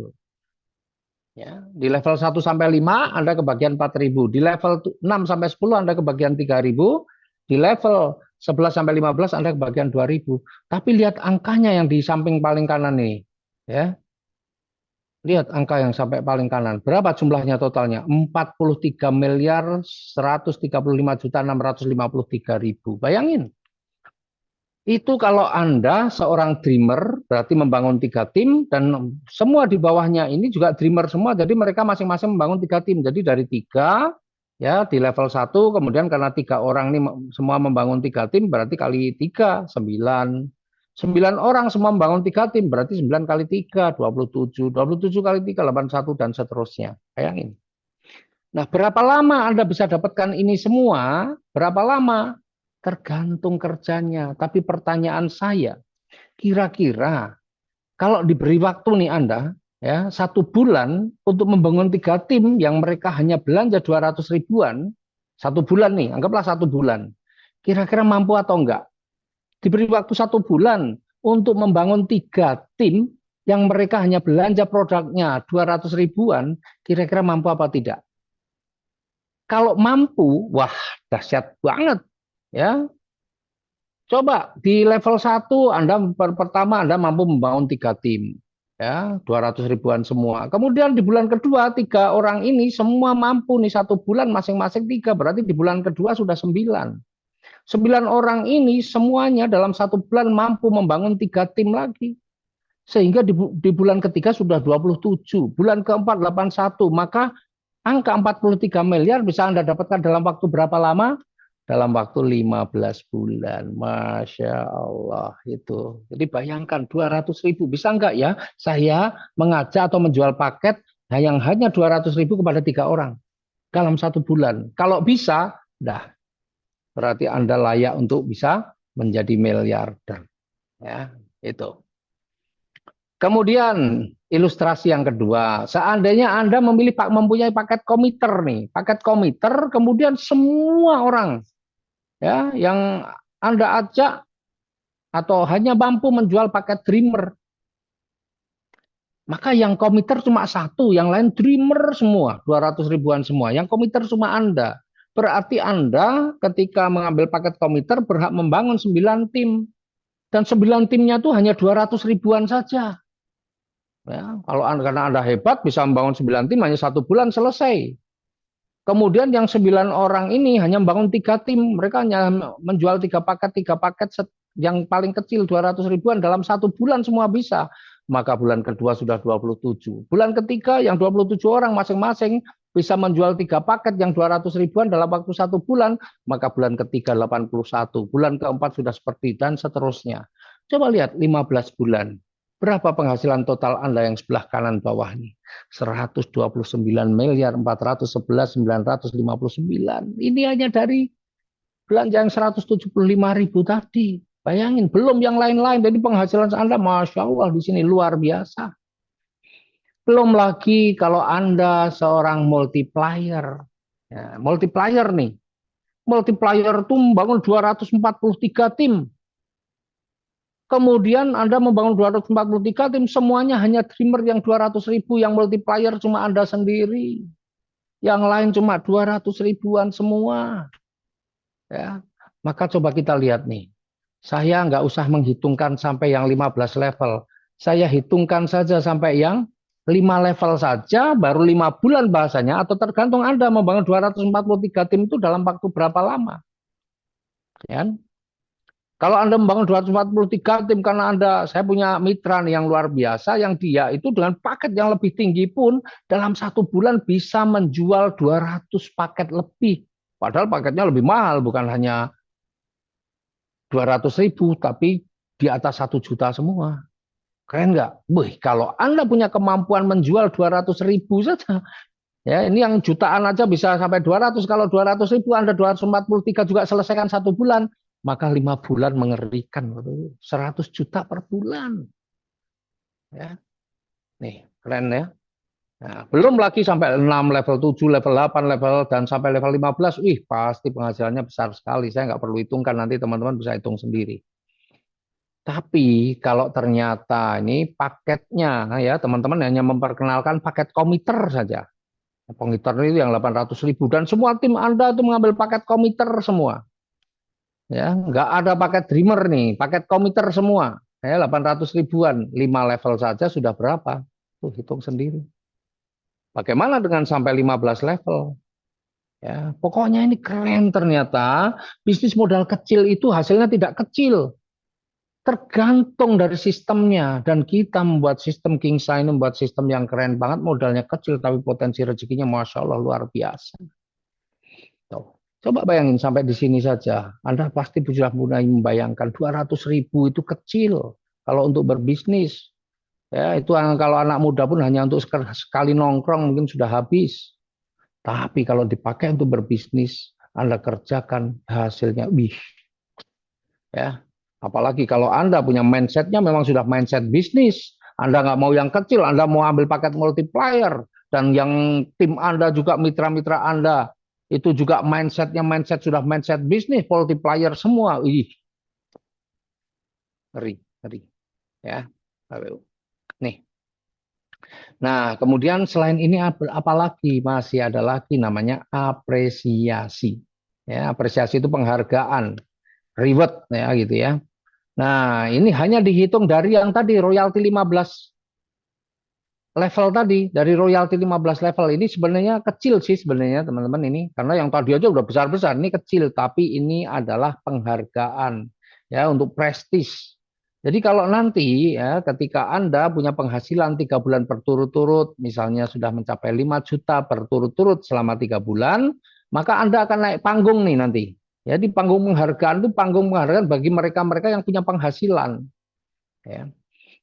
Speaker 1: Ya, di level 1 sampai 5 Anda kebagian 4.000, di level 6 sampai 10 Anda kebagian 3.000, di level 11 sampai 15 Anda kebagian 2.000. Tapi lihat angkanya yang di samping paling kanan nih. Ya. Lihat angka yang sampai paling kanan. Berapa jumlahnya totalnya? 43 miliar 135 juta 653.000. Bayangin. Itu kalau Anda seorang dreamer, berarti membangun 3 tim, dan semua di bawahnya ini juga dreamer semua, jadi mereka masing-masing membangun 3 tim. Jadi dari 3, ya di level 1, kemudian karena 3 orang ini semua membangun 3 tim, berarti kali 3, 9. 9 orang semua membangun 3 tim, berarti 9 kali 3, 27. 27 kali 3, 81, dan seterusnya. Bayangin. Nah, berapa lama Anda bisa dapatkan ini semua? Berapa lama? Tergantung kerjanya. Tapi pertanyaan saya, kira-kira kalau diberi waktu nih Anda, ya 1 bulan untuk membangun 3 tim yang mereka hanya belanja 200 ribuan, 1 bulan nih, anggaplah 1 bulan. Kira-kira mampu atau enggak? Diberi waktu 1 bulan untuk membangun 3 tim yang mereka hanya belanja produknya 200 ribuan, kira-kira mampu apa tidak? Kalau mampu, wah dahsyat banget, ya. Coba di level 1 Anda pertama Anda mampu membangun 3 tim, ya 200 ribuan semua. Kemudian di bulan kedua 3 orang ini semua mampu nih 1 bulan masing-masing 3, berarti di bulan kedua sudah 9. 9 orang ini semuanya dalam 1 bulan mampu membangun 3 tim lagi. Sehingga di bulan ketiga sudah 27, bulan keempat 81, maka angka 43 miliar bisa Anda dapatkan dalam waktu berapa lama? Dalam waktu 15 bulan. Masya Allah itu. Jadi bayangkan 200 ribu. Bisa enggak ya saya mengajak atau menjual paket yang hanya 200 ribu kepada 3 orang dalam 1 bulan. Kalau bisa, dah berarti Anda layak untuk bisa menjadi miliarder. Ya, itu. Kemudian ilustrasi yang kedua, seandainya Anda mempunyai paket komiter nih, paket komiter, kemudian semua orang ya yang Anda ajak atau hanya mampu menjual paket dreamer, maka yang komiter cuma satu, yang lain dreamer semua, 200 ribuan semua. Yang komiter cuma Anda. Berarti Anda ketika mengambil paket komiter berhak membangun 9 tim. Dan 9 timnya itu hanya 200 ribuan saja. Ya, kalau karena Anda hebat bisa membangun 9 tim hanya 1 bulan selesai. Kemudian yang 9 orang ini hanya membangun 3 tim, mereka hanya menjual 3 paket yang paling kecil 200 ribuan dalam 1 bulan semua bisa. Maka bulan kedua sudah 27. Bulan ketiga yang 27 orang masing-masing bisa menjual 3 paket yang 200 ribuan dalam waktu 1 bulan, maka bulan ketiga 81. Bulan keempat sudah seperti dan seterusnya. Coba lihat 15 bulan. Berapa penghasilan total Anda yang sebelah kanan bawah ini? 129 miliar 411.959. Ini hanya dari belanja yang 175.000 tadi. Bayangin, belum yang lain-lain. Jadi penghasilan Anda, Masya Allah, di sini luar biasa. Belum lagi kalau Anda seorang multiplier. Ya, multiplier nih. Multiplier itu membangun 243 tim. Kemudian Anda membangun 243 tim, semuanya hanya dreamer yang 200 ribu, yang multiplier cuma Anda sendiri. Yang lain cuma 200 ribuan semua. Ya. Maka coba kita lihat nih. Saya nggak usah menghitungkan sampai yang 15 level. Saya hitungkan saja sampai yang 5 level saja, baru 5 bulan bahasanya, atau tergantung Anda membangun 243 tim itu dalam waktu berapa lama. Ya kan? Kalau Anda membangun 243 tim karena saya punya mitra nih yang luar biasa, yang dia itu dengan paket yang lebih tinggi pun dalam 1 bulan bisa menjual 200 paket lebih. Padahal paketnya lebih mahal, bukan hanya 200.000, tapi di atas 1 juta semua. Keren nggak? Wih, kalau Anda punya kemampuan menjual 200.000 saja, ya ini yang jutaan aja bisa sampai 200. Kalau 200.000 Anda 243 juga selesaikan 1 bulan, maka 5 bulan mengerikan. 100 juta per bulan. Ya, nih keren ya. Nah, belum lagi sampai 6, level 7, level 8, level dan sampai level 15. Wih, pasti penghasilannya besar sekali. Saya nggak perlu hitungkan, nanti teman-teman bisa hitung sendiri. Tapi kalau ternyata ini paketnya ya teman-teman hanya memperkenalkan paket komiter saja. Komiter itu yang 800.000 dan semua tim Anda itu mengambil paket komiter semua. Ya, nggak ada paket dreamer nih, paket komiter semua. Ya, 800 ribuan, 5 level saja sudah berapa? Tuh hitung sendiri. Bagaimana dengan sampai 15 level? Ya, pokoknya ini keren ternyata. Bisnis modal kecil itu hasilnya tidak kecil. Tergantung dari sistemnya, dan kita membuat sistem Kingsa ini membuat sistem yang keren banget, modalnya kecil tapi potensi rezekinya masya Allah luar biasa. Tuh. Coba bayangin sampai di sini saja, Anda pasti sudah mulai membayangkan 200.000 itu kecil kalau untuk berbisnis. Ya, itu kalau anak muda pun hanya untuk sekali nongkrong mungkin sudah habis. Tapi kalau dipakai untuk berbisnis, Anda kerjakan hasilnya, wih, ya. Apalagi kalau Anda punya mindsetnya memang sudah mindset bisnis, Anda nggak mau yang kecil, Anda mau ambil paket multiplier, dan yang tim Anda juga mitra-mitra Anda itu juga mindsetnya sudah mindset bisnis, multiplier semua, ih, ngeri, ngeri, ya. Nih, nah kemudian selain ini apalagi masih ada lagi namanya apresiasi, ya apresiasi itu penghargaan, reward, ya gitu ya. Nah, ini hanya dihitung dari yang tadi royalti 15 level tadi, dari royalti 15 level ini sebenarnya kecil sih sebenarnya teman-teman ini, karena yang tadi aja udah besar-besar, ini kecil, tapi ini adalah penghargaan ya untuk prestis. Jadi kalau nanti ya ketika Anda punya penghasilan 3 bulan berturut-turut, misalnya sudah mencapai 5 juta berturut-turut selama 3 bulan, maka Anda akan naik panggung nih nanti. Ya di panggung penghargaan itu panggung penghargaan bagi mereka-mereka yang punya penghasilan. Ya.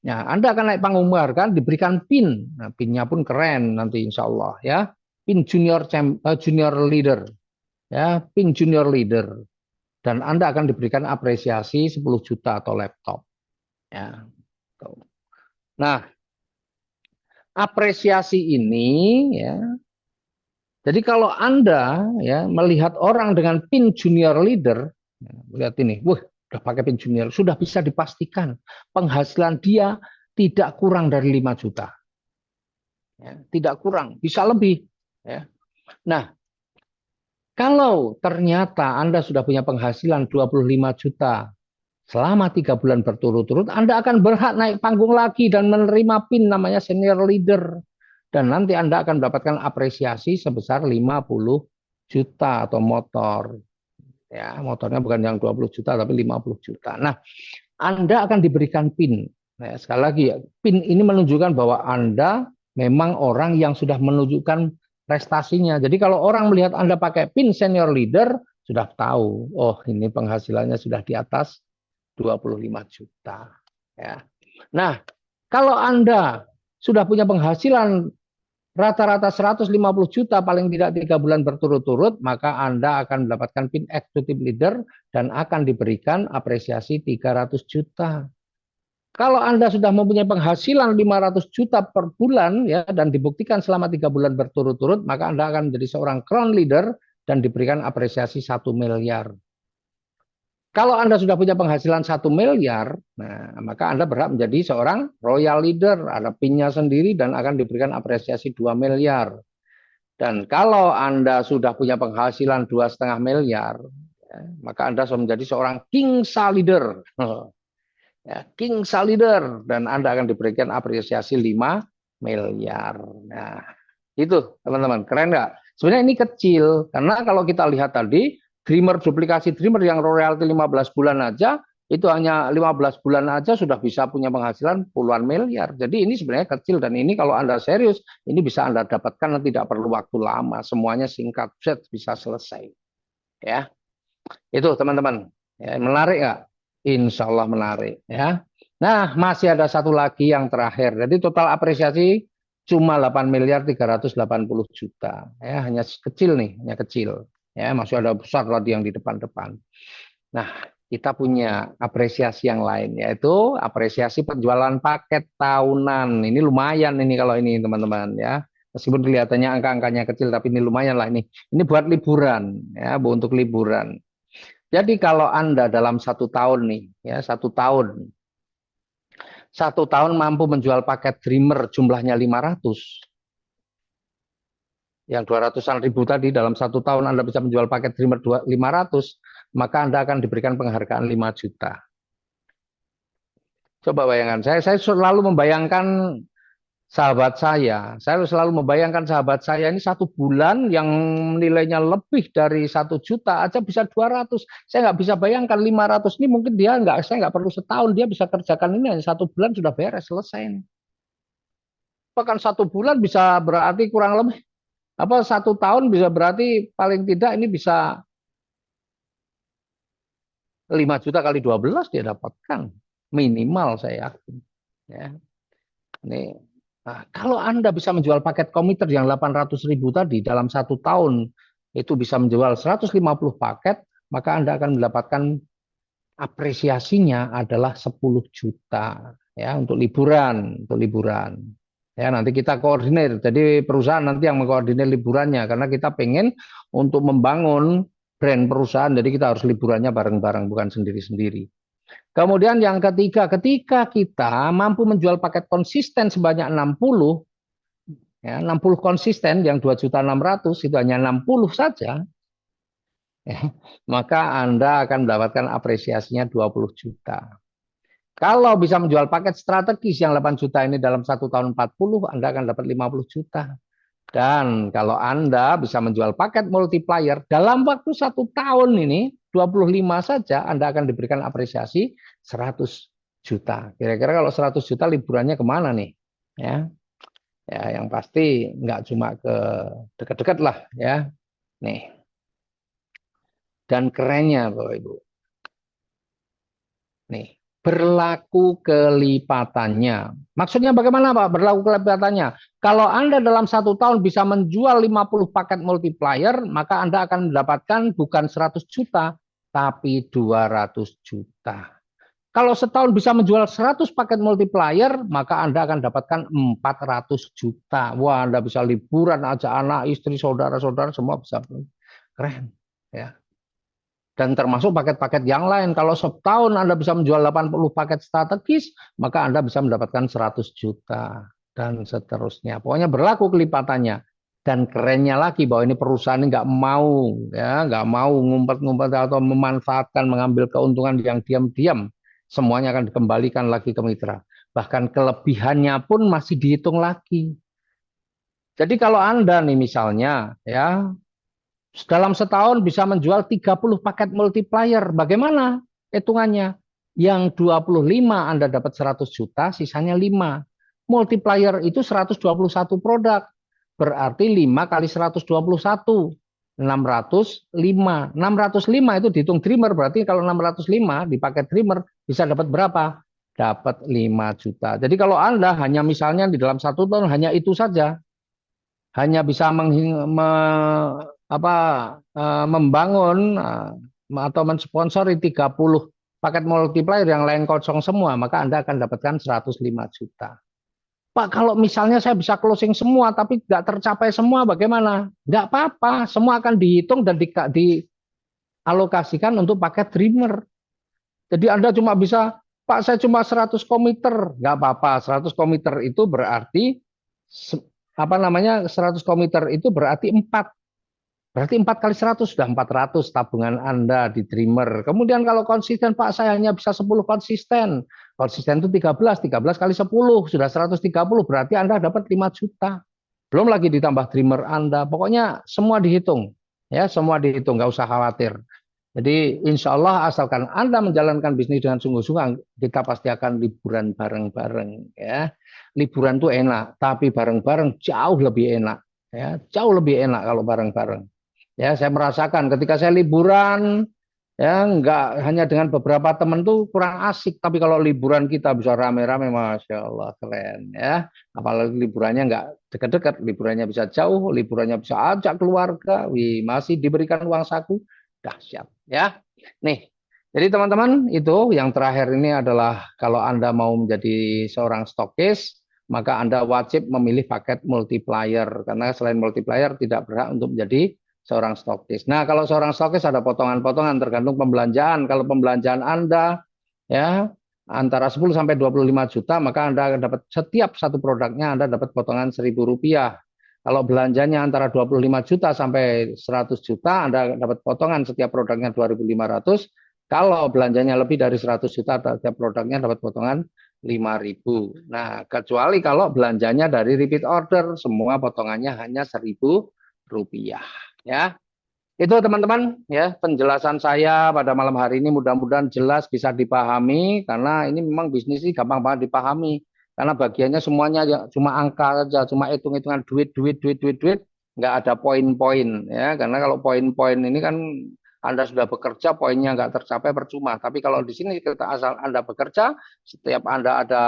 Speaker 1: Nah, Anda akan naik panggung penghargaan diberikan pin. Nah, pinnya pun keren nanti insya Allah ya. Pin junior leader. Ya, pin junior leader. Dan Anda akan diberikan apresiasi 10 juta atau laptop. Ya. Nah, apresiasi ini ya. Jadi kalau Anda ya melihat orang dengan pin junior leader, ya, lihat ini, wah, udah pakai pin junior, sudah bisa dipastikan penghasilan dia tidak kurang dari 5 juta. Ya, tidak kurang, bisa lebih. Ya. Nah, kalau ternyata Anda sudah punya penghasilan 25 juta selama 3 bulan berturut-turut, Anda akan berhak naik panggung lagi dan menerima pin namanya senior leader. Dan nanti Anda akan mendapatkan apresiasi sebesar 50 juta atau motor. Ya, motornya bukan yang 20 juta tapi 50 juta. Nah, Anda akan diberikan PIN. Nah, sekali lagi, PIN ini menunjukkan bahwa Anda memang orang yang sudah menunjukkan prestasinya. Jadi kalau orang melihat Anda pakai PIN senior leader, sudah tahu, oh ini penghasilannya sudah di atas 25 juta. Ya. Nah, kalau Anda sudah punya penghasilan rata-rata 150 juta paling tidak 3 bulan berturut-turut, maka Anda akan mendapatkan PIN Executive Leader dan akan diberikan apresiasi 300 juta. Kalau Anda sudah mempunyai penghasilan 500 juta per bulan ya dan dibuktikan selama 3 bulan berturut-turut, maka Anda akan menjadi seorang crown leader dan diberikan apresiasi 1 miliar. Kalau Anda sudah punya penghasilan 1 miliar, nah, maka Anda berhak menjadi seorang royal leader, ada pinnya sendiri dan akan diberikan apresiasi 2 miliar. Dan kalau Anda sudah punya penghasilan 2,5 miliar, ya, maka Anda sudah menjadi seorang king leader. Ya, king leader, dan Anda akan diberikan apresiasi 5 miliar. Nah, itu teman-teman, keren nggak? Sebenarnya ini kecil, karena kalau kita lihat tadi, dreamer, duplikasi dreamer yang royalti 15 bulan aja, itu hanya 15 bulan aja sudah bisa punya penghasilan puluhan miliar. Jadi ini sebenarnya kecil, dan ini kalau Anda serius, ini bisa Anda dapatkan dan tidak perlu waktu lama. Semuanya singkat, set bisa selesai. Ya, itu teman-teman. Ya, menarik nggak? Insya Allah menarik. Ya. Nah, masih ada satu lagi yang terakhir. Jadi total apresiasi cuma 8 miliar 380 juta. Ya, hanya kecil nih, hanya kecil. Ya, masih ada besar lagi yang di depan-depan. Nah, kita punya apresiasi yang lain, yaitu apresiasi penjualan paket tahunan. Ini lumayan ini kalau ini teman-teman ya. Meskipun kelihatannya angka-angkanya kecil, tapi ini lumayan lah ini. Ini buat liburan, ya, untuk liburan. Jadi kalau Anda dalam 1 tahun nih, ya 1 tahun mampu menjual paket Dreamer jumlahnya 500, yang 200-an ribu tadi, dalam 1 tahun Anda bisa menjual paket Dreamer 500, maka Anda akan diberikan penghargaan 5 juta. Coba bayangkan, saya selalu membayangkan saya selalu membayangkan sahabat saya ini 1 bulan yang nilainya lebih dari 1 juta aja bisa 200. Saya nggak bisa bayangkan 500 ini, mungkin saya nggak perlu setahun, dia bisa kerjakan ini hanya 1 bulan sudah beres, selesai. Bahkan 1 bulan bisa berarti kurang lebih, 1 tahun bisa berarti paling tidak ini bisa 5 juta kali 12 dia dapatkan. Minimal saya yakin. Ya. Ini, nah, kalau Anda bisa menjual paket komuter yang 800 ribu tadi dalam 1 tahun, itu bisa menjual 150 paket, maka Anda akan mendapatkan apresiasinya adalah 10 juta ya, untuk liburan. Ya, nanti kita koordinir. Jadi perusahaan nanti yang mengkoordinir liburannya, karena kita pengen untuk membangun brand perusahaan, jadi kita harus liburannya bareng-bareng, bukan sendiri-sendiri. Kemudian yang ketiga, ketika kita mampu menjual paket konsisten sebanyak 60, ya, 60 konsisten, yang 2.600.000 itu hanya 60 saja, ya, maka Anda akan mendapatkan apresiasinya 20 juta. Kalau bisa menjual paket strategis yang 8 juta ini dalam 1 tahun 40, Anda akan dapat 50 juta. Dan kalau Anda bisa menjual paket multiplier dalam waktu 1 tahun ini, 25 saja, Anda akan diberikan apresiasi 100 juta. Kira-kira kalau 100 juta liburannya kemana nih? Ya, ya yang pasti nggak cuma ke dekat-dekat lah ya. Nih. Dan kerennya Bapak Ibu. Nih, berlaku kelipatannya. Maksudnya bagaimana Pak berlaku kelipatannya? Kalau Anda dalam 1 tahun bisa menjual 50 paket multiplier, maka Anda akan mendapatkan bukan 100 juta, tapi 200 juta. Kalau setahun bisa menjual 100 paket multiplier, maka Anda akan dapatkan 400 juta. Wah, Anda bisa liburan aja, anak, istri, saudara-saudara, semua bisa. Keren. Ya. Dan termasuk paket-paket yang lain. Kalau setahun Anda bisa menjual 80 paket strategis, maka Anda bisa mendapatkan 100 juta. Dan seterusnya. Pokoknya berlaku kelipatannya. Dan kerennya lagi bahwa ini perusahaan ini nggak mau, ya, nggak mau ngumpet-ngumpet atau memanfaatkan, mengambil keuntungan yang diam-diam. Semuanya akan dikembalikan lagi ke mitra. Bahkan kelebihannya pun masih dihitung lagi. Jadi kalau Anda nih misalnya, ya, dalam setahun bisa menjual 30 paket multiplier. Bagaimana hitungannya? Yang 25 Anda dapat 100 juta, sisanya 5. Multiplier itu 121 produk. Berarti 5 kali 121. 605. 605 itu dihitung Dreamer. Berarti kalau 605 di paket Dreamer bisa dapat berapa? Dapat 5 juta. Jadi kalau Anda hanya misalnya di dalam 1 tahun hanya itu saja, hanya bisa membangun atau mensponsori 30 paket multiplier yang lain kosong semua, maka Anda akan dapatkan 105 juta. Pak, kalau misalnya saya bisa closing semua tapi nggak tercapai semua, bagaimana? Nggak apa-apa, semua akan dihitung dan dialokasikan untuk paket Dreamer. Jadi Anda cuma bisa, Pak, saya cuma 100 komiter, nggak apa-apa. 100 komiter itu berarti 100 komiter itu berarti 4. Berarti 4 kali 100 sudah 400 tabungan Anda di Dreamer. Kemudian kalau konsisten, Pak, saya hanya bisa 10 konsisten. Konsisten itu 13 kali 10 sudah 130, berarti Anda dapat 5 juta. Belum lagi ditambah Dreamer Anda. Pokoknya semua dihitung. Ya, semua dihitung, nggak usah khawatir. Jadi insya Allah asalkan Anda menjalankan bisnis dengan sungguh-sungguh, kita pasti akan liburan bareng-bareng. Ya, liburan tuh enak, tapi bareng-bareng jauh lebih enak. Ya, jauh lebih enak kalau bareng-bareng. Ya, saya merasakan ketika saya liburan, ya nggak hanya dengan beberapa teman tuh kurang asik, tapi kalau liburan kita bisa rame-rame, masya Allah keren ya. Apalagi liburannya nggak dekat-dekat, liburannya bisa jauh, liburannya bisa ajak keluarga, wih, masih diberikan uang saku, dahsyat ya. Nih, jadi teman-teman itu yang terakhir ini adalah kalau Anda mau menjadi seorang stokis, maka Anda wajib memilih paket multiplier karena selain multiplier tidak berhak untuk menjadi seorang stokis. Nah, kalau seorang stokis ada potongan-potongan tergantung pembelanjaan. Kalau pembelanjaan Anda ya antara 10 sampai 25 juta, maka Anda akan dapat setiap satu produknya Anda dapat potongan Rp1.000. Kalau belanjanya antara 25 juta sampai 100 juta, Anda dapat potongan setiap produknya 2.500. Kalau belanjanya lebih dari 100 juta, setiap produknya dapat potongan 5.000. Nah, kecuali kalau belanjanya dari repeat order, semua potongannya hanya Rp1.000. Ya, itu teman-teman ya penjelasan saya pada malam hari ini mudah-mudahan jelas bisa dipahami karena ini memang bisnis ini gampang banget dipahami karena bagiannya semuanya ya cuma angka saja, cuma hitung-hitungan duit, duit, duit, duit, duit, nggak ada poin-poin ya karena kalau poin-poin ini kan Anda sudah bekerja poinnya nggak tercapai percuma. Tapi kalau di sini kita asal Anda bekerja, setiap Anda ada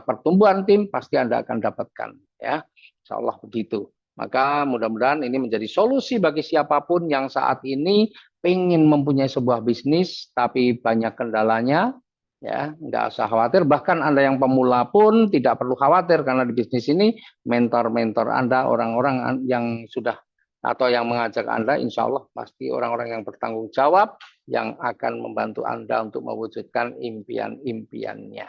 Speaker 1: pertumbuhan tim pasti Anda akan dapatkan ya. Insya Allah begitu. Maka mudah-mudahan ini menjadi solusi bagi siapapun yang saat ini ingin mempunyai sebuah bisnis tapi banyak kendalanya, ya nggak usah khawatir. Bahkan Anda yang pemula pun tidak perlu khawatir karena di bisnis ini mentor-mentor Anda, orang-orang yang sudah atau yang mengajak Anda, insya Allah pasti orang-orang yang bertanggung jawab yang akan membantu Anda untuk mewujudkan impian-impiannya.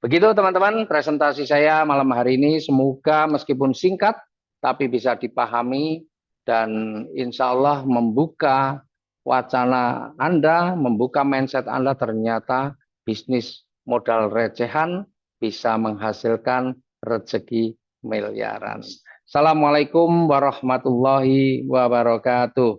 Speaker 1: Begitu teman-teman presentasi saya malam hari ini. Semoga meskipun singkat tapi bisa dipahami dan insya Allah membuka wacana Anda, membuka mindset Anda ternyata bisnis modal recehan bisa menghasilkan rezeki miliaran. Assalamualaikum warahmatullahi wabarakatuh.